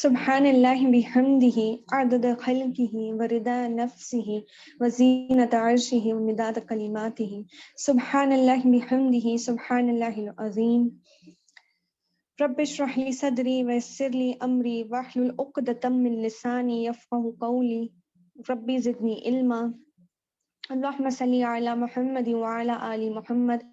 سبحان اللہ بحمدہ عدد خلقہ ورضا نفسہ وزینۃ عرشہ ومداد کلماتہ سبحان اللہ بحمدہ سبحان اللہ العظیم رب اشرح لی صدری ویسر لی امری واحلل عقدۃ من لسانی یفقہوا قولی رب زدنی علما اللہم صلی علی محمد وعلی آل محمد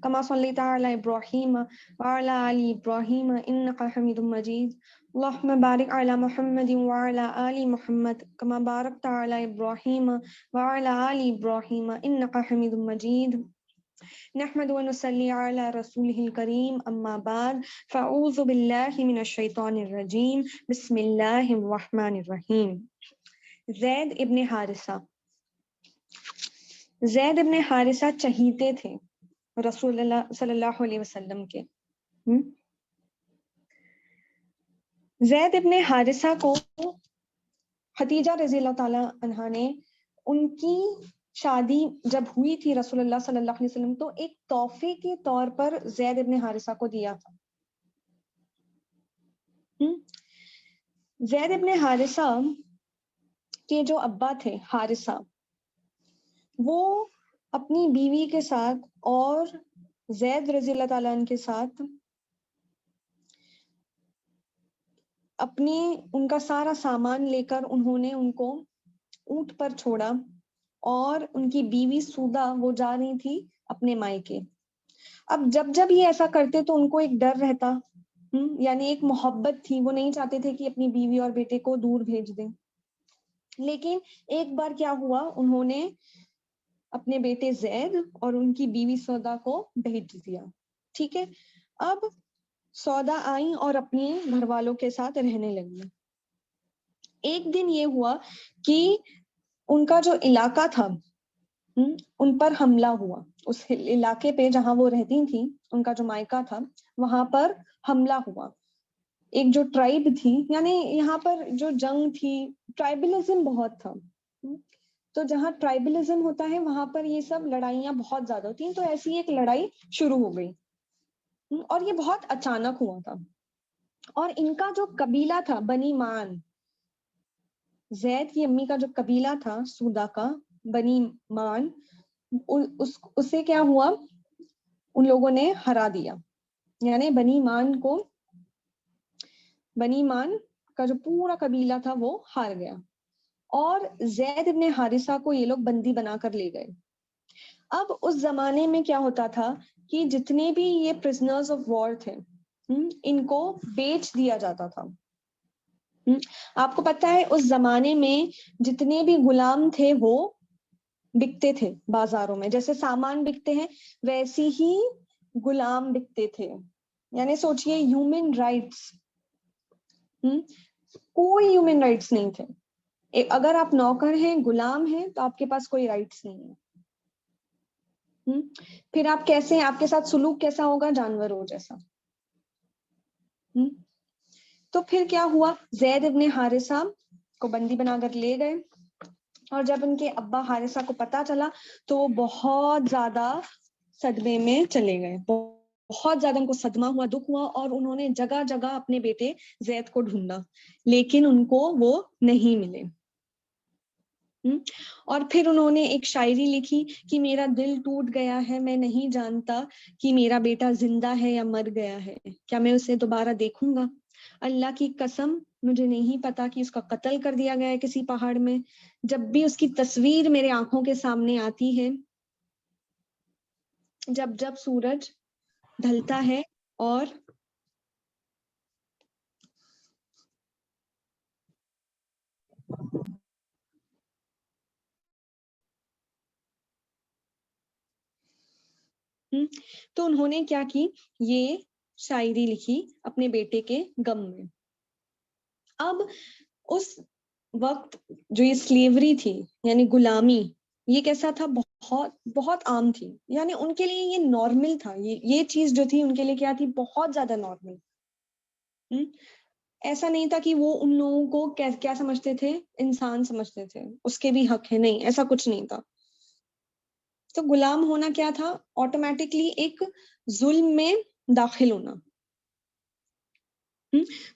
کما صلیت علی ابراہیم وعلی آل ابراہیم انک حمید مجید اللہم بارک علی محمد وعلی آل محمد کما بارکت علی ابراہیم وعلی آل ابراہیم انک حمید مجید نحمد و نصلی علی رسولہ الکریم اما بعد فاعوذ باللہ من الشیطان الرجیم بسم اللہ الرحمن الرحیم۔ زید ابن حارثہ چہیتے تھے رسول اللہ صلی اللہ علیہ وسلم کے۔ زید ابن حارثہ کو خدیجہ رضی اللہ تعالی عنہا نے ان کی شادی جب ہوئی تھی رسول اللہ صلی اللہ علیہ وسلم تو ایک تحفے کے طور پر زید ابن حارثہ کو دیا تھا۔ زید ابن حارثہ کے جو ابا تھے حارثہ، وہ اپنی بیوی کے ساتھ اور زید رضی اللہ تعالیٰ عنہ کے ساتھ ان کا سارا سامان لے کر انہوں نے ان کو اونٹ پر چھوڑا، اور ان کی بیوی سودا وہ جا رہی تھی اپنے مائکے۔ اب جب یہ ایسا کرتے تو ان کو ایک ڈر رہتا، یعنی ایک محبت تھی، وہ نہیں چاہتے تھے کہ اپنی بیوی اور بیٹے کو دور بھیج دیں۔ لیکن ایک بار کیا ہوا، انہوں نے اپنے بیٹے زید اور ان کی بیوی سودا کو بھیج دیا۔ ٹھیک ہے، اب سودا آئیں اور اپنے گھر والوں کے ساتھ رہنے لگی۔ ایک دن یہ ہوا کہ ان کا جو علاقہ تھا ان پر حملہ ہوا، اس علاقے پہ جہاں وہ رہتی تھیں، ان کا جو مائکہ تھا وہاں پر حملہ ہوا۔ ایک جو ٹرائب تھی، یعنی یہاں پر جو جنگ تھی، ٹرائبلزم بہت تھا، تو جہاں ٹرائبلزم ہوتا ہے وہاں پر یہ سب لڑائیاں بہت زیادہ ہوتی ہیں۔ تو ایسی ایک لڑائی شروع ہو گئی، اور یہ بہت اچانک ہوا تھا۔ اور ان کا جو قبیلہ تھا بنی مان، زید کی امی کا جو قبیلہ تھا سودا کا، بنی مان، اسے کیا ہوا، ان لوگوں نے ہرا دیا، یعنی بنی مان کا جو پورا قبیلہ تھا وہ ہار گیا، اور زید ابن حارثہ کو یہ لوگ بندی بنا کر لے گئے۔ اب اس زمانے میں کیا ہوتا تھا کہ جتنے بھی یہ پرزنرز آف وار تھے ان کو بیچ دیا جاتا تھا۔ آپ کو پتہ ہے اس زمانے میں جتنے بھی غلام تھے وہ بکتے تھے بازاروں میں، جیسے سامان بکتے ہیں ویسی ہی غلام بکتے تھے۔ یعنی سوچئے ہیومن رائٹس، کوئی ہیومن رائٹس نہیں تھے۔ اگر آپ نوکر ہیں، غلام ہیں، تو آپ کے پاس کوئی رائٹس نہیں ہے۔ پھر آپ کیسے ہیں، آپ کے ساتھ سلوک کیسا ہوگا، جانوروں جیسا۔ تو پھر کیا ہوا، زید ابن حارثہ کو بندی بنا کر لے گئے، اور جب ان کے ابا حارثہ کو پتا چلا تو وہ بہت زیادہ صدمے میں چلے گئے، بہت زیادہ ان کو صدمہ ہوا، دکھ ہوا، اور انہوں نے جگہ جگہ اپنے بیٹے زید کو ڈھونڈا، لیکن ان کو وہ نہیں ملے۔ اور پھر انہوں نے ایک شاعری لکھی کہ میرا دل ٹوٹ گیا ہے، میں نہیں جانتا کہ میرا بیٹا زندہ ہے یا مر گیا ہے، کیا میں اسے دوبارہ دیکھوں گا؟ اللہ کی قسم مجھے نہیں پتا کہ اس کا قتل کر دیا گیا ہے کسی پہاڑ میں۔ جب بھی اس کی تصویر میرے آنکھوں کے سامنے آتی ہے، جب سورج ڈھلتا ہے اور تو انہوں نے کیا کی، یہ شاعری لکھی اپنے بیٹے کے غم میں۔ اب اس وقت جو یہ سلیوری تھی، یعنی غلامی، یہ کیسا تھا، بہت بہت عام تھی، یعنی ان کے لیے یہ نارمل تھا، یہ چیز جو تھی ان کے لیے کیا تھی، بہت زیادہ نارمل۔ ایسا نہیں تھا کہ وہ ان لوگوں کو کیا سمجھتے تھے، انسان سمجھتے تھے، اس کے بھی حق ہے، نہیں، ایسا کچھ نہیں تھا۔ تو غلام ہونا کیا تھا، آٹومیٹکلی ایک ظلم میں داخل ہونا۔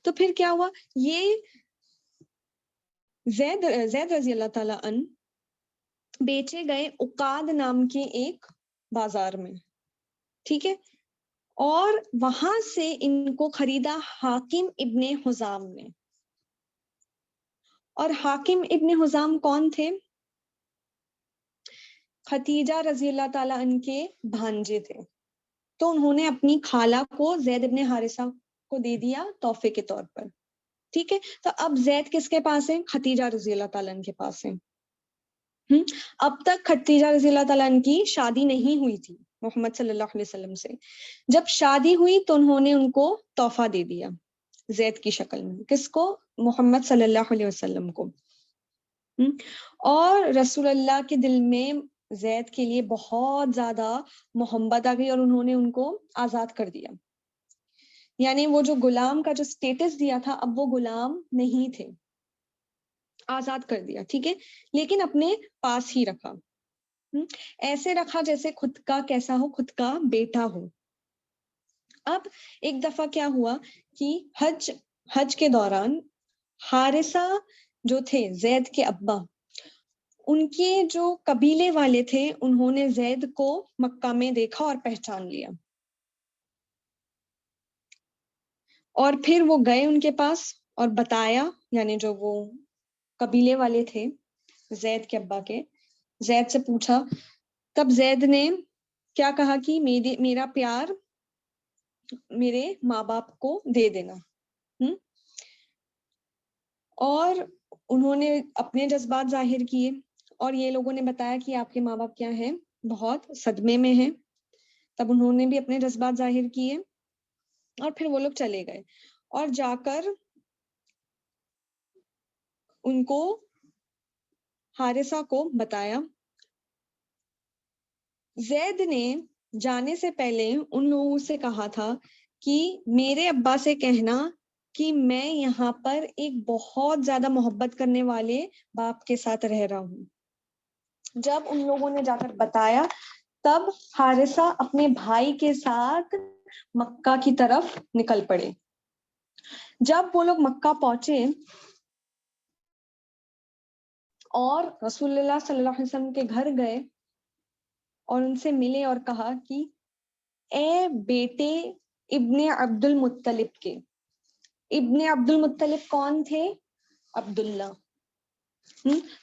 تو پھر کیا ہوا, یہ زید رضی اللہ تعالیٰ عنہ بیچے گئے عقاد نام کے ایک بازار میں, ٹھیک ہے, اور وہاں سے ان کو خریدا حاکم ابن حزام نے. اور حاکم ابن حزام کون تھے؟ ختیجہ رضی اللہ تعالیٰ عنہ کے بھانجے تھے. تو انہوں نے اپنی خالہ کو زید ابن حارثہ کو دے دیا تحفے کے طور پر, ٹھیک ہے. تو اب زید کس کے پاس ہے؟ ختیجہ رضی اللہ تعالیٰ عنہ کے پاس ہے. اب تک ختیجہ رضی اللہ تعالیٰ عنہ کی شادی نہیں ہوئی تھی محمد صلی اللہ علیہ وسلم سے. جب شادی ہوئی تو انہوں نے ان کو تحفہ دے دیا زید کی شکل میں. کس کو؟ محمد صلی اللہ علیہ وسلم کو. اور رسول اللہ کے دل میں زید کے لیے بہت زیادہ محبت آ گئی اور انہوں نے ان کو آزاد کر دیا. یعنی وہ جو غلام کا جو سٹیٹس دیا تھا, اب وہ غلام نہیں تھے, آزاد کر دیا, ٹھیک ہے, لیکن اپنے پاس ہی رکھا. ایسے رکھا جیسے خود کا کیسا ہو, خود کا بیٹا ہو. اب ایک دفعہ کیا ہوا کہ حج کے دوران حارثہ جو تھے زید کے ابا, ان کے جو قبیلے والے تھے انہوں نے زید کو مکہ میں دیکھا اور پہچان لیا. اور پھر وہ گئے ان کے پاس اور بتایا, یعنی جو وہ قبیلے والے تھے زید کے ابا کے, زید سے پوچھا. تب زید نے کیا کہا کہ میرا پیار میرے ماں باپ کو دے دینا. اور انہوں نے اپنے جذبات ظاہر کیے اور یہ لوگوں نے بتایا کہ آپ کے ماں باپ کیا ہیں, بہت صدمے میں ہیں. تب انہوں نے بھی اپنے جذبات ظاہر کیے اور پھر وہ لوگ چلے گئے اور جا کر ان کو حارثہ کو بتایا. زید نے جانے سے پہلے ان لوگوں سے کہا تھا کہ میرے ابا سے کہنا کہ میں یہاں پر ایک بہت زیادہ محبت کرنے والے باپ کے ساتھ رہ رہا ہوں. جب ان لوگوں نے جا کر بتایا تب حارثہ اپنے بھائی کے ساتھ مکہ کی طرف نکل پڑے. جب وہ لوگ مکہ پہنچے اور رسول اللہ صلی اللہ علیہ وسلم کے گھر گئے اور ان سے ملے اور کہا کہ اے بیٹے ابن عبد المطلب کے. ابن عبد المطلب کون تھے؟ عبداللہ.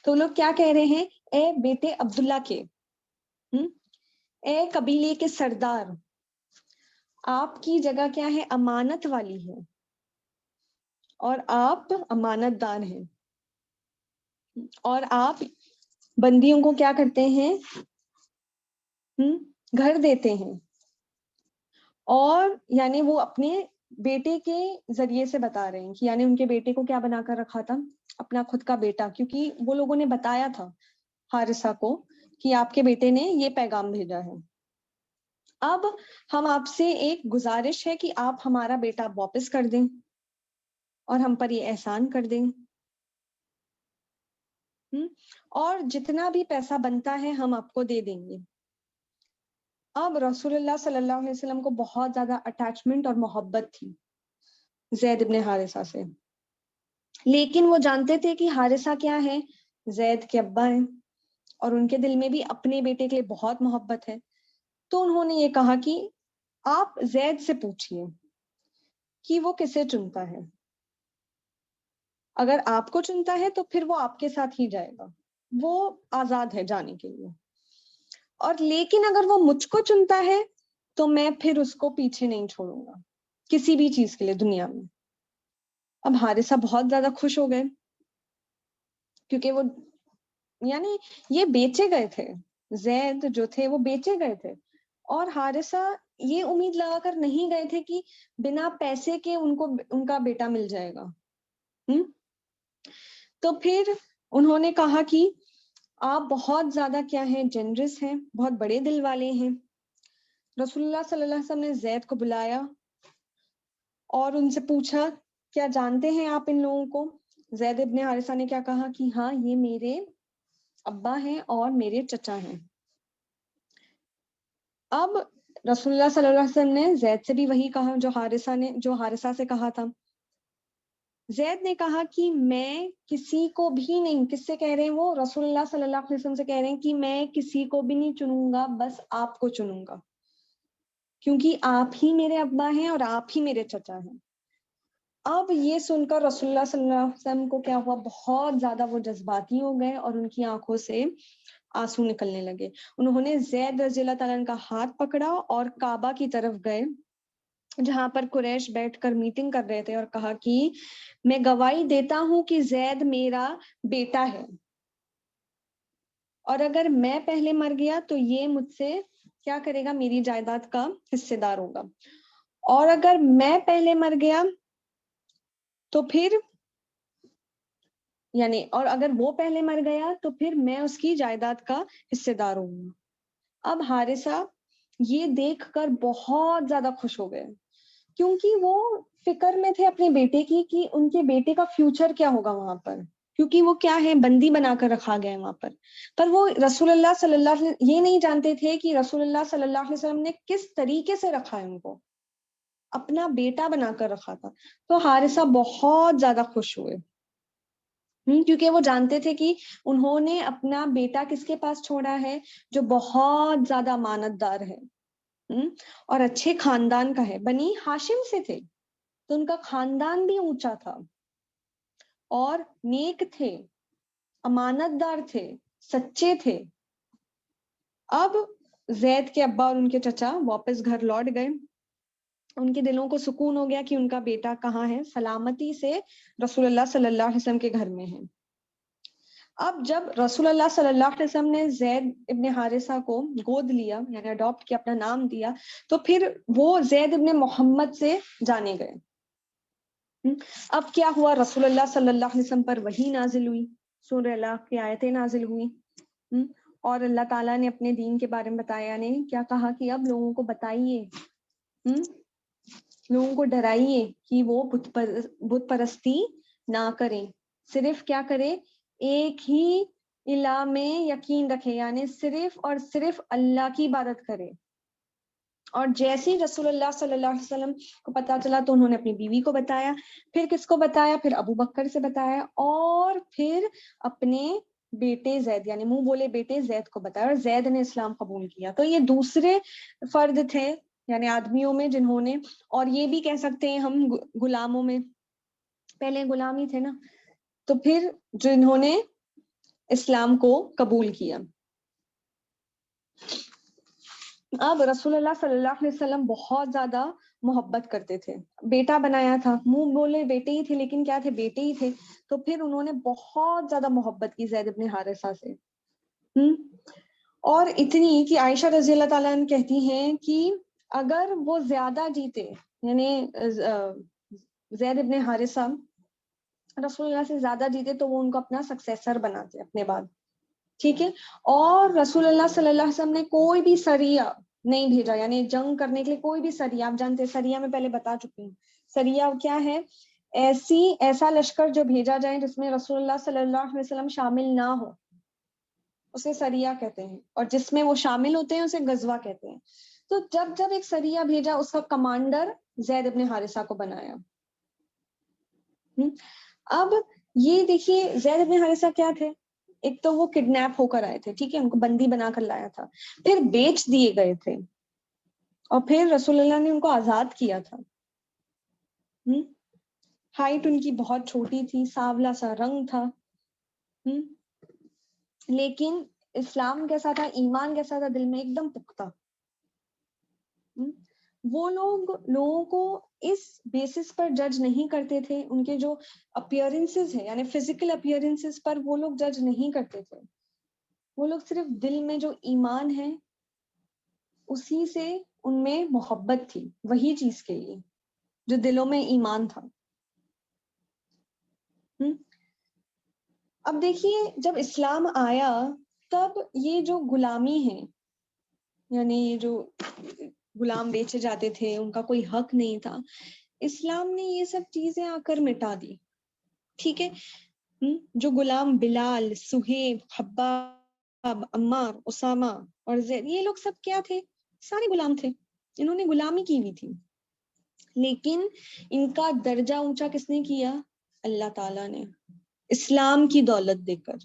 تو لوگ کیا کہہ رہے ہیں؟ اے بیٹے عبداللہ کے, اے قبیلے کے سردار, آپ کی جگہ کیا ہے؟ امانت والی ہے اور آپ امانت دار ہیں اور آپ بندیوں کو کیا کرتے ہیں؟ گھر دیتے ہیں. اور یعنی وہ اپنے بیٹے کے ذریعے سے بتا رہے ہیں کہ یعنی ان کے بیٹے کو کیا بنا کر رکھا تھا؟ اپنا خود کا بیٹا, کیونکہ وہ لوگوں نے بتایا تھا حارثہ کو کہ آپ کے بیٹے نے یہ پیغام بھیجا ہے. اب ہم آپ سے ایک گزارش ہے کہ آپ ہمارا بیٹا واپس کر دیں اور ہم پر یہ احسان کر دیں, اور جتنا بھی پیسہ بنتا ہے ہم آپ کو دے دیں گے. اب رسول اللہ صلی اللہ علیہ وسلم کو بہت زیادہ اٹیچمنٹ اور محبت تھی زید ابن حارثہ سے, لیکن وہ جانتے تھے کہ حارثہ کیا ہے؟ زید کے ابا ہیں اور ان کے دل میں بھی اپنے بیٹے کے لیے بہت محبت ہے. تو انہوں نے یہ کہا کہ آپ زید سے پوچھئے کہ وہ کسے چنتا ہے, اگر آپ کو چنتا ہے تو پھر وہ آپ کے ساتھ ہی جائے گا, وہ آزاد ہے جانے کے لیے, اور لیکن اگر وہ مجھ کو چنتا ہے تو میں پھر اس کو پیچھے نہیں چھوڑوں گا کسی بھی چیز کے لیے دنیا میں. اب حارثہ بہت زیادہ خوش ہو گئے کیونکہ وہ یعنی یہ بیچے گئے تھے, زید جو تھے وہ بیچے گئے تھے, اور حارثہ یہ امید لگا کر نہیں گئے تھے کہ بنا پیسے کے ان کا بیٹا مل جائے گا. تو پھر انہوں نے کہا کہ آپ بہت زیادہ کیا ہیں؟ جنرس ہیں, بہت بڑے دل والے ہیں. رسول اللہ صلی اللہ علیہ وسلم نے زید کو بلایا اور ان سے پوچھا کیا جانتے ہیں آپ ان لوگوں کو؟ زید ابن حارثہ نے کیا کہا کہ ہاں یہ میرے ابا ہیں اور میرے چچا ہیں. اب رسول اللہ صلی اللہ علیہ وسلم نے زید سے بھی وہی کہا جو حارثہ سے کہا تھا, زید نے کہا کہ میں کسی کو بھی نہیں، کس سے کہہ رہے ہیں وہ؟ رسول اللہ صلی اللہ علیہ وسلم سے کہہ رہے ہیں کہ میں کسی کو بھی نہیں چنوں گا، بس آپ کو چنوں گا، کیونکہ آپ ہی میرے ابا ہیں اور آپ ہی میرے چچا ہیں۔ اب یہ سن کر رسول اللہ صلی اللہ علیہ وسلم کو کیا ہوا، بہت زیادہ وہ جذباتی ہو گئے اور ان کی آنکھوں سے آنسو نکلنے لگے۔ انہوں نے زید رضی اللہ تعالیٰ عنہ کا ہاتھ پکڑا اور کعبہ کی طرف گئے جہاں پر قریش بیٹھ کر میٹنگ کر رہے تھے، اور کہا کہ میں گواہی دیتا ہوں کہ زید میرا بیٹا ہے، اور اگر میں پہلے مر گیا تو یہ مجھ سے کیا کرے گا، میری جائیداد کا حصے دار ہوگا، اور اگر میں پہلے مر گیا تو پھر یعنی اور اگر وہ پہلے مر گیا تو پھر میں اس کی جائیداد کا حصے دار ہوں گا۔ اب حارثہ یہ دیکھ کر بہت زیادہ خوش ہو گئے، کیونکہ وہ فکر میں تھے اپنے بیٹے کی کہ ان کے بیٹے کا فیوچر کیا ہوگا وہاں پر، کیونکہ وہ کیا ہے، بندی بنا کر رکھا گیا ہے وہاں پر وہ رسول اللہ صلی اللہ علیہ وسلم یہ نہیں جانتے تھے کہ رسول اللہ صلی اللہ علیہ وسلم نے کس طریقے سے رکھا ہے، ان کو اپنا بیٹا بنا کر رکھا تھا۔ تو حارثہ بہت زیادہ خوش ہوئے، کیونکہ وہ جانتے تھے کہ انہوں نے اپنا بیٹا کس کے پاس چھوڑا ہے، جو بہت زیادہ امانت دار ہے اور اچھے خاندان کا ہے، بنی ہاشم سے تھے، تو ان کا خاندان بھی اونچا تھا اور نیک تھے، امانت دار تھے، سچے تھے۔ اب زید کے ابا اور ان کے چچا واپس گھر لوٹ گئے، ان کے دلوں کو سکون ہو گیا کہ ان کا بیٹا کہاں ہے، سلامتی سے رسول اللہ صلی اللہ علیہ وسلم کے گھر میں ہے۔ اب جب رسول اللہ صلی اللہ علیہ وسلم نے زید ابن حارثہ کو گود لیا، یعنی اڈاپٹ کیا، اپنا نام دیا، تو پھر وہ زید ابن محمد سے جانے گئے۔ اب کیا ہوا، رسول اللہ صلی اللہ علیہ وسلم پر وحی نازل ہوئی، سورہ اللہ کی آیتیں نازل ہوئی، اور اللہ تعالیٰ نے اپنے دین کے بارے میں بتایا، نے کیا کہا کہ اب لوگوں کو بتائیے، لوگوں کو ڈرائیے کہ وہ بت پرستی نہ کریں، صرف کیا کرے، ایک ہی الہ میں یقین رکھے، یعنی صرف اور صرف اللہ کی عبادت کرے۔ اور جیسے رسول اللہ صلی اللہ علیہ وسلم کو پتا چلا تو انہوں نے اپنی بیوی کو بتایا، پھر کس کو بتایا، پھر ابو بکر سے بتایا، اور پھر اپنے بیٹے زید، یعنی منہ بولے بیٹے زید کو بتایا، اور زید نے اسلام قبول کیا۔ تو یہ دوسرے فرد تھے، یعنی آدمیوں میں جنہوں نے، اور یہ بھی کہہ سکتے ہیں ہم غلاموں میں، پہلے غلام ہی تھے نا، تو پھر جنہوں نے اسلام کو قبول کیا۔ اب رسول اللہ صلی اللہ علیہ وسلم بہت زیادہ محبت کرتے تھے، بیٹا بنایا تھا، منہ بولے بیٹے ہی تھے لیکن کیا تھے، بیٹے ہی تھے، تو پھر انہوں نے بہت زیادہ محبت کی زید ابن حارثہ سے، اور اتنی کہ عائشہ رضی اللہ تعالیٰ عنہ کہتی ہیں کہ اگر وہ زیادہ جیتے، یعنی زید ابن حارثہ رسول اللہ سے زیادہ جیتے تو وہ ان کو اپنا سکسیسر بناتے اپنے بعد، ٹھیک ہے۔ اور رسول اللہ صلی اللہ علیہ وسلم نے کوئی بھی سریہ نہیں بھیجا، یعنی جنگ کرنے کے لیے کوئی بھی سریہ، آپ جانتے ہیں سریہ میں پہلے بتا چکی ہوں، سریہ کیا ہے، ایسا لشکر جو بھیجا جائے جس میں رسول اللہ صلی اللہ علیہ وسلم شامل نہ ہو، اسے سریہ کہتے ہیں، اور جس میں وہ شامل ہوتے ہیں اسے غزوہ کہتے ہیں۔ تو جب ایک سریہ بھیجا، اس کا کمانڈر زید ابن حارثہ کو بنایا۔ اب یہ دیکھیے زید ابن حارثہ کیا تھے، ایک تو وہ کڈنیپ ہو کر آئے تھے، ٹھیک ہے، ان کو بندی بنا کر لایا تھا، پھر بیچ دیے گئے تھے، اور پھر رسول اللہ نے ان کو آزاد کیا تھا۔ ہائٹ ان کی بہت چھوٹی تھی، سانولا سا رنگ تھا، لیکن اسلام کیسا تھا، ایمان کیسا تھا، دل میں ایک دم پختہ۔ وہ لوگوں کو اس بیسس پر جج نہیں کرتے تھے، ان کے جو اپیئرنسز ہیں، یعنی فزیکل اپیئرنسز پر وہ لوگ جج نہیں کرتے تھے، وہ لوگ صرف دل میں جو ایمان ہے اسی سے ان میں محبت تھی، وہی چیز کے لیے جو دلوں میں ایمان تھا۔ اب دیکھیے جب اسلام آیا تب یہ جو غلامی ہے، یعنی یہ جو غلام بیچے جاتے تھے، ان کا کوئی حق نہیں تھا، اسلام نے یہ سب چیزیں آ کر مٹا دی، ٹھیک ہے۔ جو غلام بلال، سہیب، خباب، عمار، اسامہ اور زید، یہ لوگ سب کیا تھے، سارے غلام تھے، انہوں نے غلامی کی ہوئی تھی، لیکن ان کا درجہ اونچا کس نے کیا، اللہ تعالیٰ نے اسلام کی دولت دے کر.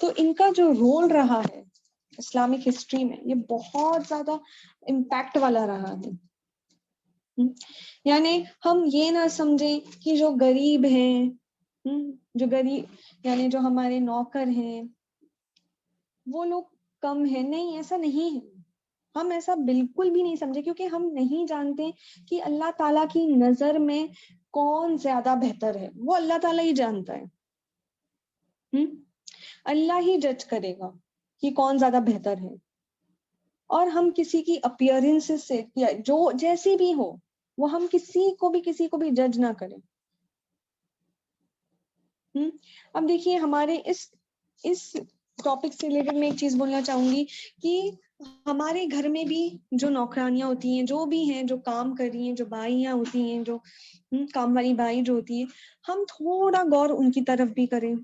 تو ان کا جو رول رہا ہے اسلامک ہسٹری میں یہ بہت زیادہ امپیکٹ والا رہا ہے. یعنی ہم یہ نہ سمجھیں کہ جو غریب ہیں, جو غریب یعنی جو ہمارے نوکر ہیں وہ لوگ کم ہیں. نہیں, ایسا نہیں ہے. ہم ایسا بالکل بھی نہیں سمجھے, کیونکہ ہم نہیں جانتے کہ اللہ تعالیٰ کی نظر میں کون زیادہ بہتر ہے. وہ اللہ تعالیٰ ہی جانتا ہے. اللہ ہی جج کرے گا کہ کون زیادہ بہتر ہے. اور ہم کسی کی اپیئرنس سے یا جو جیسی بھی ہو وہ ہم کسی کو بھی جج نہ کریں. اب دیکھیے ہمارے اس ٹاپک سے ریلیٹڈ میں ایک چیز بولنا چاہوں گی کہ ہمارے گھر میں بھی جو نوکرانیاں ہوتی ہیں, جو بھی ہیں, جو کام کر رہی ہیں, جو بائیاں ہوتی ہیں, جو کام والی بائی جو ہوتی ہے, ہم تھوڑا غور ان کی طرف بھی کریں.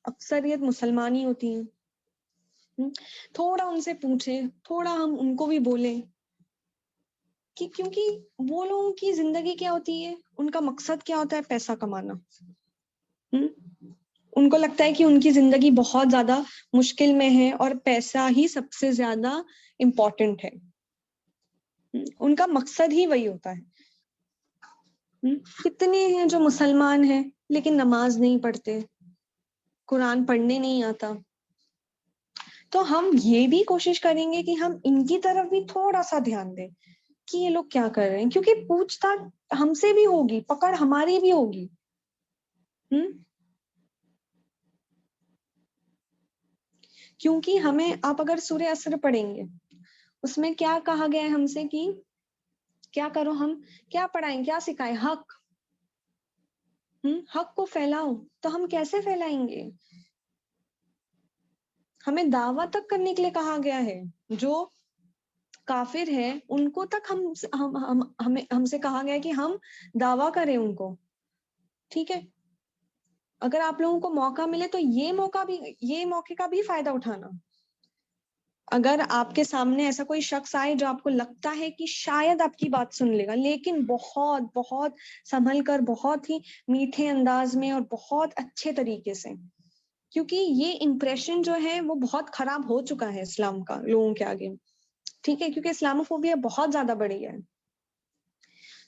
اکثریت مسلمان ہی ہوتی ہیں. تھوڑا ان سے پوچھیں, تھوڑا ہم ان کو بھی بولیں کہ کیونکہ وہ لوگوں کی زندگی کیا ہوتی ہے, ان کا مقصد کیا ہوتا ہے, پیسہ کمانا. ان کو لگتا ہے کہ ان کی زندگی بہت زیادہ مشکل میں ہے اور پیسہ ہی سب سے زیادہ امپورٹنٹ ہے. ان کا مقصد ہی وہی ہوتا ہے. کتنے ہیں جو مسلمان ہیں لیکن نماز نہیں پڑھتے, قرآن پڑھنے نہیں آتا. تو ہم یہ بھی کوشش کریں گے کہ ہم ان کی طرف بھی تھوڑا سا دھیان دیں کہ یہ لوگ کیا کر رہے ہیں, کیونکہ پوچھ تاچھ ہم سے بھی ہوگی, پکڑ ہماری بھی ہوگی. کیونکہ ہمیں آپ اگر سورہ عصر پڑھیں گے اس میں کیا کہا گیا ہے ہم سے کہ کیا کرو, ہم کیا پڑھائیں, کیا سکھائیں, حق. حق کو پھیلاؤ. تو ہم کیسے پھیلائیں گے؟ ہمیں دعوت تک کرنے کے لیے کہا گیا ہے. جو کافر ہے ان کو تک ہم سے کہا گیا ہے کہ ہم دعویٰ کریں ان کو. ٹھیک ہے, اگر آپ لوگوں کو موقع ملے تو یہ موقع کا بھی فائدہ اٹھانا. اگر آپ کے سامنے ایسا کوئی شخص آئے جو آپ کو لگتا ہے کہ شاید آپ کی بات سن لے گا, لیکن بہت بہت سنبھل کر, بہت ہی میٹھے انداز میں اور بہت اچھے طریقے سے, کیونکہ یہ امپریشن جو ہے وہ بہت خراب ہو چکا ہے اسلام کا لوگوں کے آگے. ٹھیک ہے, کیونکہ اسلاموفوبیا بہت زیادہ بڑھی ہے.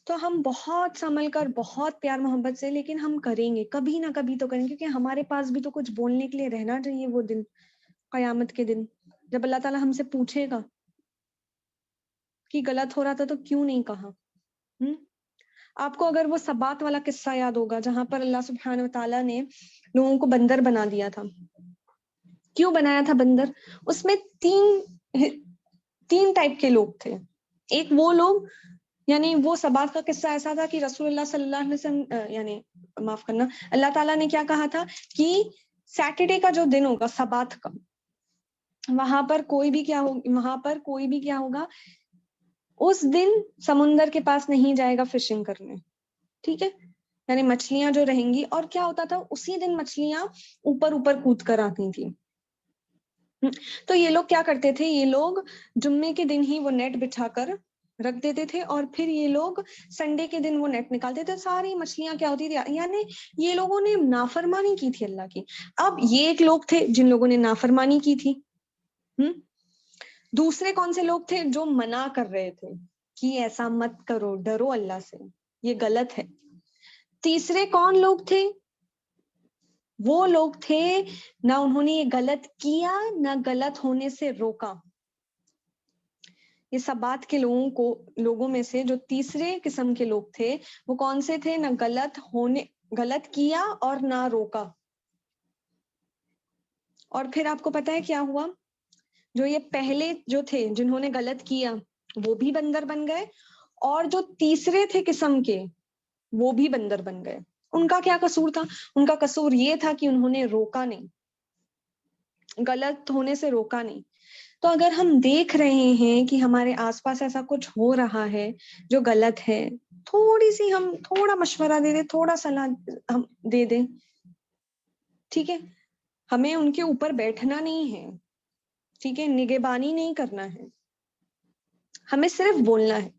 تو ہم بہت سنبھل کر, بہت پیار محبت سے, لیکن ہم کریں گے, کبھی نہ کبھی تو کریں گے, کیونکہ ہمارے پاس بھی تو کچھ بولنے کے لیے رہنا چاہیے. وہ دن, قیامت کے دن, جب اللہ تعالیٰ ہم سے پوچھے گا کہ غلط ہو رہا تھا تو کیوں نہیں کہا. آپ کو اگر وہ سبات والا قصہ یاد ہوگا جہاں پر اللہ سبحانہ وتعالیٰ نے لوگوں کو بندر بنا دیا تھا. کیوں بنایا تھا بندر؟ اس میں تین ٹائپ کے لوگ تھے. ایک وہ لوگ, یعنی وہ سبات کا قصہ ایسا تھا کہ رسول اللہ صلی اللہ علیہ وسلم, یعنی معاف کرنا, اللہ تعالیٰ نے کیا کہا تھا کہ سیٹرڈے کا جو دن ہوگا سبات کا, وہاں پر کوئی بھی کیا ہوگا, اس دن سمندر کے پاس نہیں جائے گا فشنگ کرنے. ٹھیک ہے, یعنی مچھلیاں جو رہیں گی. اور کیا ہوتا تھا, اسی دن مچھلیاں اوپر کود کر آتی تھیں. تو یہ لوگ کیا کرتے تھے, یہ لوگ جمعے کے دن ہی وہ نیٹ بچھا کر رکھ دیتے تھے, اور پھر یہ لوگ سنڈے کے دن وہ نیٹ نکالتے تھے. ساری مچھلیاں کیا ہوتی تھی, یعنی یہ لوگوں نے نافرمانی کی تھی اللہ کی. اب یہ ایک لوگ تھے جن لوگوں نے نافرمانی کی تھی. دوسرے کون سے لوگ تھے, جو منع کر رہے تھے کہ ایسا مت کرو, ڈرو اللہ سے, یہ غلط ہے. تیسرے کون لوگ تھے, وہ لوگ تھے نہ انہوں نے یہ غلط کیا نہ غلط ہونے سے روکا. یہ سبات کے لوگوں میں سے جو تیسرے قسم کے لوگ تھے وہ کون سے تھے, نہ غلط کیا اور نہ روکا. اور پھر آپ کو پتا ہے کیا ہوا, جو یہ پہلے جو تھے جنہوں نے غلط کیا وہ بھی بندر بن گئے, اور جو تیسرے تھے قسم کے وہ بھی بندر بن گئے. ان کا کیا قصور تھا, ان کا قصور یہ تھا کہ انہوں نے روکا نہیں, غلط ہونے سے روکا نہیں. تو اگر ہم دیکھ رہے ہیں کہ ہمارے آس پاس ایسا کچھ ہو رہا ہے جو غلط ہے, ہم تھوڑا مشورہ دے دیں, تھوڑا صلاح ہم دے دیں. ٹھیک ہے, ہمیں ان کے اوپر بیٹھنا نہیں ہے, ٹھیک ہے, نگہبانی نہیں کرنا ہے, ہمیں صرف بولنا ہے.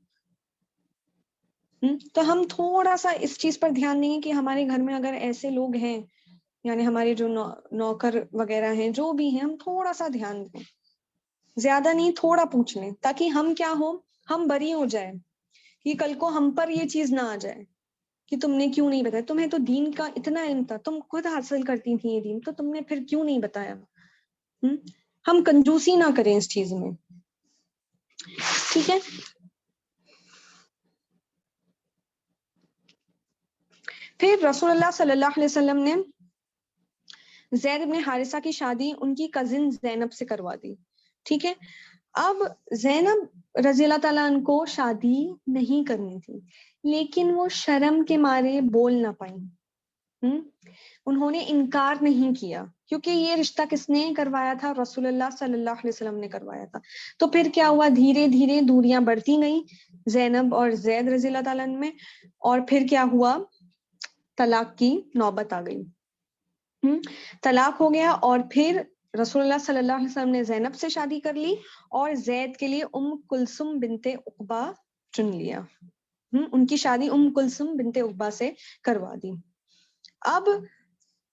تو ہم تھوڑا سا اس چیز پر دھیان دیں کہ ہمارے گھر میں اگر ایسے لوگ ہیں، یعنی ہمارے جو نوکر وغیرہ ہیں، جو بھی ہیں، ہم تھوڑا سا دھیان دیں، زیادہ نہیں، تھوڑا پوچھ لیں، تاکہ ہم کیا ہو، ہم بری ہو جائیں، کہ کل کو ہم پر یہ چیز نہ آ جائے کہ تم نے کیوں نہیں بتایا، تمہیں تو دین کا اتنا علم تھا، تم خود حاصل کرتی تھی یہ دین، تو تم نے پھر کیوں نہیں بتایا۔ ہم کنجوسی نہ کریں اس چیز میں، ٹھیک ہے۔ پھر رسول اللہ صلی اللہ علیہ وسلم نے زید بن حارثہ کی شادی ان کی کزن زینب سے کروا دی، ٹھیک ہے۔ اب زینب رضی اللہ تعالیٰ عنہ کو شادی نہیں کرنی تھی، لیکن وہ شرم کے مارے بول نہ پائیں، انہوں نے انکار نہیں کیا، کیونکہ یہ رشتہ کس نے کروایا تھا؟ رسول اللہ صلی اللہ علیہ وسلم نے کروایا تھا۔ تو پھر کیا ہوا، دھیرے دھیرے دوریاں بڑھتی گئیں زینب اور زید رضی اللہ تعالیٰ عنہ میں، اور پھر کیا ہوا، طلاق کی نوبت آ گئی، طلاق ہو گیا، اور پھر رسول اللہ صلی اللہ علیہ وسلم نے زینب سے شادی کر لی اور زید کے لیے ام کلثوم بنت عقبہ چن لیا، ان کی شادی ام کلثوم بنت عقبہ سے کروا دی۔ اب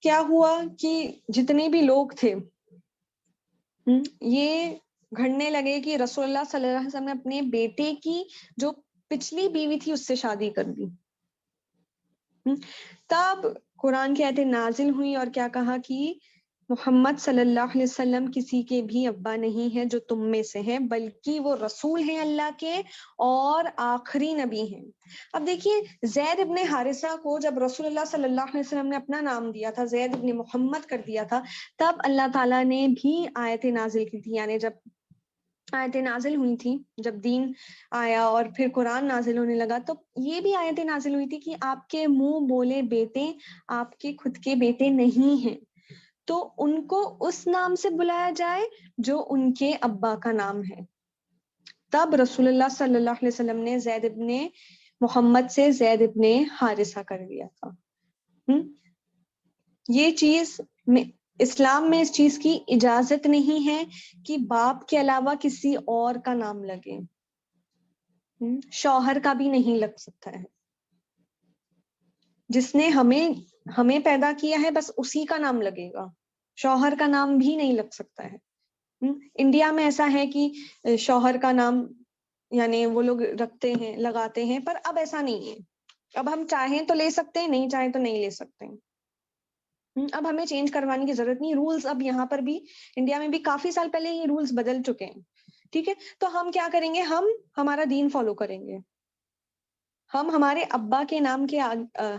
کیا ہوا کہ جتنے بھی لوگ تھے یہ گھڑنے لگے کہ رسول اللہ صلی اللہ علیہ وسلم نے اپنے بیٹے کی جو پچھلی بیوی تھی اس سے شادی کر دی۔ تب قرآن کی آیتیں نازل ہوئی اور کیا کہا کہ محمد صلی اللہ علیہ وسلم کسی کے بھی ابا نہیں ہے جو تم میں سے ہیں، بلکہ وہ رسول ہیں اللہ کے اور آخری نبی ہیں۔ اب دیکھیے، زید ابن حارثہ کو جب رسول اللہ صلی اللہ علیہ وسلم نے اپنا نام دیا تھا، زید ابن محمد کر دیا تھا، تب اللہ تعالیٰ نے بھی آیتیں نازل کی تھی، یعنی جب آیتیں نازل ہوئی تھی، جب دین آیا اور پھر قرآن نازل ہونے لگا، تو یہ بھی آیتیں نازل ہوئی تھی کہ آپ کے منہ بولے بیٹے آپ کے خود کے بیٹے نہیں ہیں، تو ان کو اس نام سے بلایا جائے جو ان کے ابا کا نام ہے۔ تب رسول اللہ صلی اللہ علیہ وسلم نے زید ابن محمد سے زید ابن حارثہ کر دیا تھا۔ یہ چیز اسلام میں اس چیز کی اجازت نہیں ہے کہ باپ کے علاوہ کسی اور کا نام لگے، شوہر کا بھی نہیں لگ سکتا ہے، جس نے ہمیں پیدا کیا ہے بس اسی کا نام لگے گا، شوہر کا نام بھی نہیں لگ سکتا ہے۔ انڈیا میں ایسا ہے کہ شوہر کا نام یعنی وہ لوگ رکھتے ہیں، لگاتے ہیں، پر اب ایسا نہیں ہے، اب ہم چاہیں تو لے سکتے ہیں، نہیں چاہیں تو نہیں لے سکتے ہیں۔ اب ہمیں چینج کروانے کی ضرورت نہیں، رولز اب یہاں پر بھی انڈیا میں بھی کافی سال پہلے یہ رولز بدل چکے ہیں، ٹھیک ہے۔ تو ہم کیا کریں گے، ہم ہمارا دین فالو کریں گے، ہم ہمارے ابا کے نام کے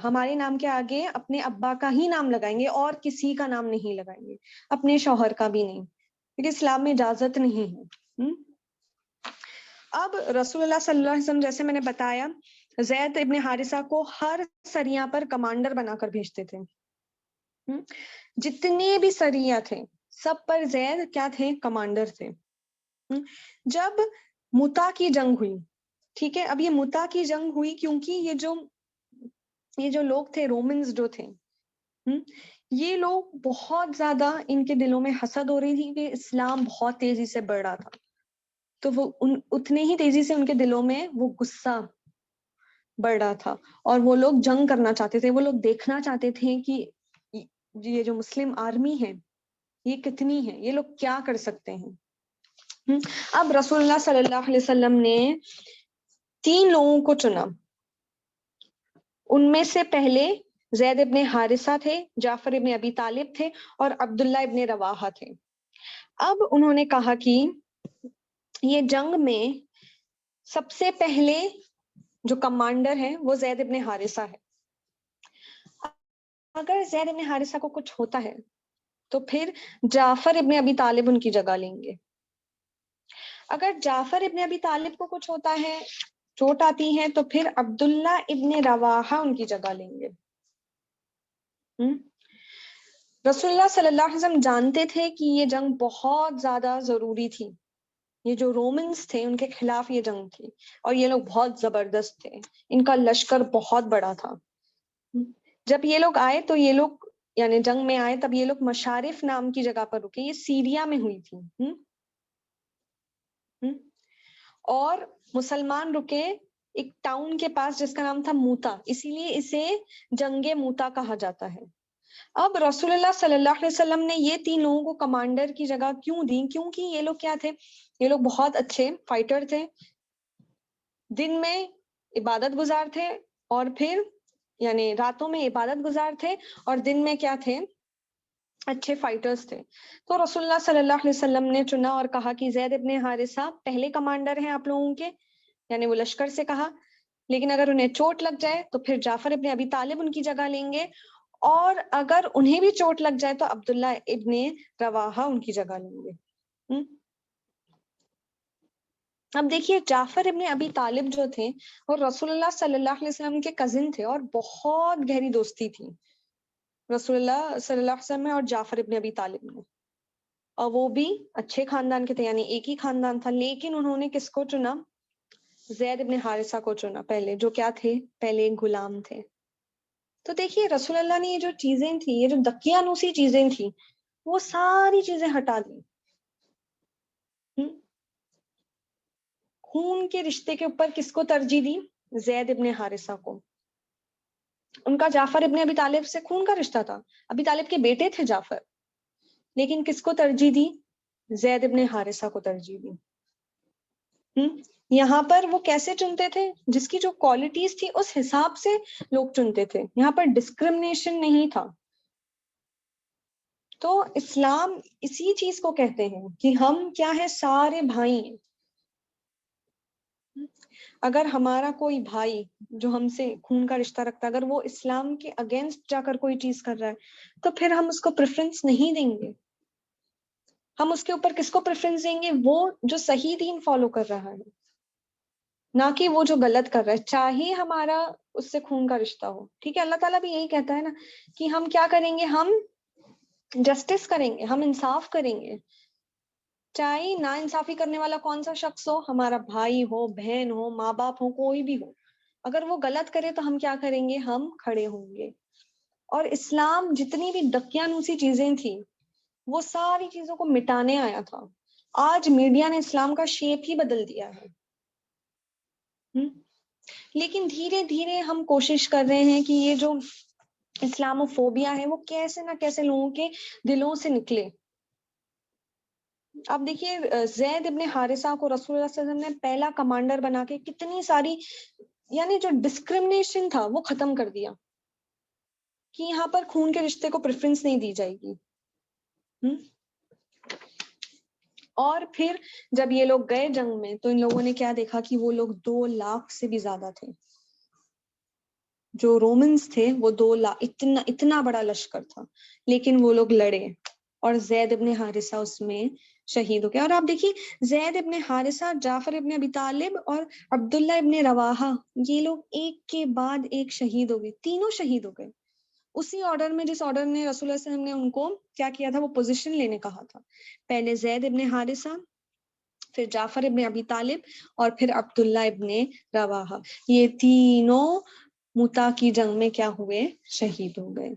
ہمارے نام کے آگے اپنے ابا کا ہی نام لگائیں گے اور کسی کا نام نہیں لگائیں گے، اپنے شوہر کا بھی نہیں، کیونکہ اسلام میں اجازت نہیں ہے۔ اب رسول اللہ صلی اللہ علیہ وسلم جیسے میں نے بتایا زید ابن حارثہ کو ہر سریہ پر کمانڈر بنا کر بھیجتے تھے، جتنے بھی سریہ تھے سب پر زید کیا تھے، کمانڈر تھے۔ جب متا کی جنگ ہوئی، ٹھیک ہے، اب یہ متا کی جنگ ہوئی کیونکہ یہ جو لوگ تھے، رومنز جو تھے، یہ لوگ بہت زیادہ ان کے دلوں میں حسد ہو رہی تھی کہ اسلام بہت تیزی سے بڑھ رہا تھا، تو وہ اتنے ہی تیزی سے ان کے دلوں میں وہ غصہ بڑھ رہا تھا، اور وہ لوگ جنگ کرنا چاہتے تھے، وہ لوگ دیکھنا چاہتے تھے کہ یہ جو مسلم آرمی ہے یہ کتنی ہے، یہ لوگ کیا کر سکتے ہیں۔ اب رسول اللہ صلی اللہ علیہ وسلم نے 3 لوگوں کو چنا، ان میں سے پہلے زید ابن حارثہ تھے، جعفر ابن ابی طالب تھے، اور عبداللہ ابن رواحہ تھے۔ اب انہوں نے کہا کہ یہ جنگ میں سب سے پہلے جو کمانڈر ہے وہ زید ابن حارثہ ہے، اگر زید ابن حارثہ کو کچھ ہوتا ہے تو پھر جعفر ابن ابی طالب ان کی جگہ لیں گے، اگر جعفر ابن ابی طالب کو کچھ ہوتا ہے، چوٹ آتی ہے، تو پھر عبداللہ ابن رواحہ ان کی جگہ لیں گے۔ رسول اللہ صلی اللہ علیہ وسلم جانتے تھے کہ یہ جنگ بہت زیادہ ضروری تھی، یہ جو رومنز تھے ان کے خلاف یہ جنگ تھی، اور یہ لوگ بہت زبردست تھے، ان کا لشکر بہت بڑا تھا۔ جب یہ لوگ آئے تو یہ لوگ یعنی جنگ میں آئے، تب یہ لوگ مشارف نام کی جگہ پر رکے، یہ سیریا میں ہوئی تھی، اور مسلمان رکے ایک ٹاؤن کے پاس جس کا نام تھا موتا، اسی لیے اسے جنگ موتا کہا جاتا ہے۔ اب رسول اللہ صلی اللہ علیہ وسلم نے یہ 3 لوگوں کو کمانڈر کی جگہ کیوں دی؟ کیونکہ یہ لوگ کیا تھے؟ یہ لوگ بہت اچھے فائٹر تھے، دن میں عبادت گزار تھے، اور پھر یعنی راتوں میں عبادت گزار تھے، اور دن میں کیا تھے؟ اچھے فائٹرز تھے۔ تو رسول اللہ صلی اللہ علیہ وسلم نے چنا اور کہا کہ زید ابن حارثہ پہلے کمانڈر ہیں آپ لوگوں کے، یعنی وہ لشکر سے کہا، لیکن اگر انہیں چوٹ لگ جائے تو پھر جعفر ابن ابی طالب ان کی جگہ لیں گے، اور اگر انہیں بھی چوٹ لگ جائے تو عبداللہ ابن رواحہ ان کی جگہ لیں گے۔ اب دیکھیے جعفر ابن ابی طالب جو تھے وہ رسول اللہ صلی اللہ علیہ وسلم کے کزن تھے، اور بہت گہری دوستی تھی رسول اللہ صلی اللہ علیہ وسلم میں اور جعفر ابن ابی طالب میں، اور وہ بھی اچھے خاندان کے تھے، یعنی ایک ہی خاندان تھا، لیکن انہوں نے کس کو چنا؟ زید ابن حارثہ کو چنا پہلے، جو کیا تھے؟ پہلے غلام تھے۔ تو دیکھیے رسول اللہ نے یہ جو چیزیں تھیں، یہ جو دقیانوسی چیزیں تھیں، وہ ساری چیزیں ہٹا دی۔ خون کے رشتے کے اوپر کس کو ترجیح دی؟ زید ابن حارثہ کو۔ ان کا جعفر ابن ابی طالب سے خون کا رشتہ تھا، ابی طالب کے بیٹے تھے جعفر، لیکن کس کو ترجیح دی؟ زید ابن حارثہ کو ترجیح دی۔ یہاں پر وہ کیسے چنتے تھے؟ جس کی جو کوالٹیز تھی اس حساب سے لوگ چنتے تھے، یہاں پر ڈسکرمنیشن نہیں تھا۔ تو اسلام اسی چیز کو کہتے ہیں کہ ہم کیا ہے؟ سارے بھائی ہیں۔ اگر ہمارا کوئی بھائی جو ہم سے خون کا رشتہ رکھتا ہے، اگر وہ اسلام کے اگینسٹ جا کر کوئی چیز کر رہا ہے تو پھر ہم اس کو پریفرنس نہیں دیں گے۔ ہم اس کے اوپر کس کو پریفرنس دیں گے؟ وہ جو صحیح دین فالو کر رہا ہے، نہ کہ وہ جو غلط کر رہا ہے، چاہے ہمارا اس سے خون کا رشتہ ہو۔ ٹھیک ہے، اللہ تعالیٰ بھی یہی کہتا ہے نا کہ ہم کیا کریں گے؟ ہم جسٹس کریں گے، ہم انصاف کریں گے، چاہے نا انصافی کرنے والا کون سا شخص ہو، ہمارا بھائی ہو، بہن ہو، ماں باپ ہو، کوئی بھی ہو، اگر وہ غلط کرے تو ہم کیا کریں گے؟ ہم کھڑے ہوں گے۔ اور اسلام جتنی بھی دقیانوسی چیزیں تھیں وہ ساری چیزوں کو مٹانے آیا تھا۔ آج میڈیا نے اسلام کا شیپ ہی بدل دیا ہے، لیکن دھیرے دھیرے ہم کوشش کر رہے ہیں کہ یہ جو اسلامو فوبیا ہے وہ کیسے نہ کیسے لوگوں کے دلوں سے نکلے۔ اب دیکھیے زید ابن حارثہ کو رسول اللہ صلی اللہ علیہ وسلم نے پہلا کمانڈر بنا کے کتنی ساری یعنی جو ڈسکرمنیشن تھا وہ ختم کر دیا، کہ یہاں پر خون کے رشتے کو پریفرنس نہیں دی جائے گی۔ اور پھر جب یہ لوگ گئے جنگ میں تو ان لوگوں نے کیا دیکھا کہ وہ لوگ 2 لاکھ سے بھی زیادہ تھے، جو رومنز تھے وہ 2 لاکھ، اتنا بڑا لشکر تھا، لیکن وہ لوگ لڑے اور زید ابن حارثہ اس میں شہید ہو گیا۔ اور آپ دیکھیے زید ابن حارثہ، جعفر ابن ابی طالب اور عبداللہ ابن رواحہ، یہ لوگ ایک کے بعد ایک شہید ہو گئے، تینوں شہید ہو گئے اسی آرڈر میں جس آرڈر نے رسول اللہ صلی اللہ علیہ وسلم نے ان کو کیا کیا تھا؟ وہ پوزیشن لینے کہا تھا، پہلے زید ابن حارثہ، پھر جعفر ابن ابی طالب، اور پھر عبداللہ ابن رواحہ، یہ تینوں موتا کی جنگ میں کیا ہوئے؟ شہید ہو گئے۔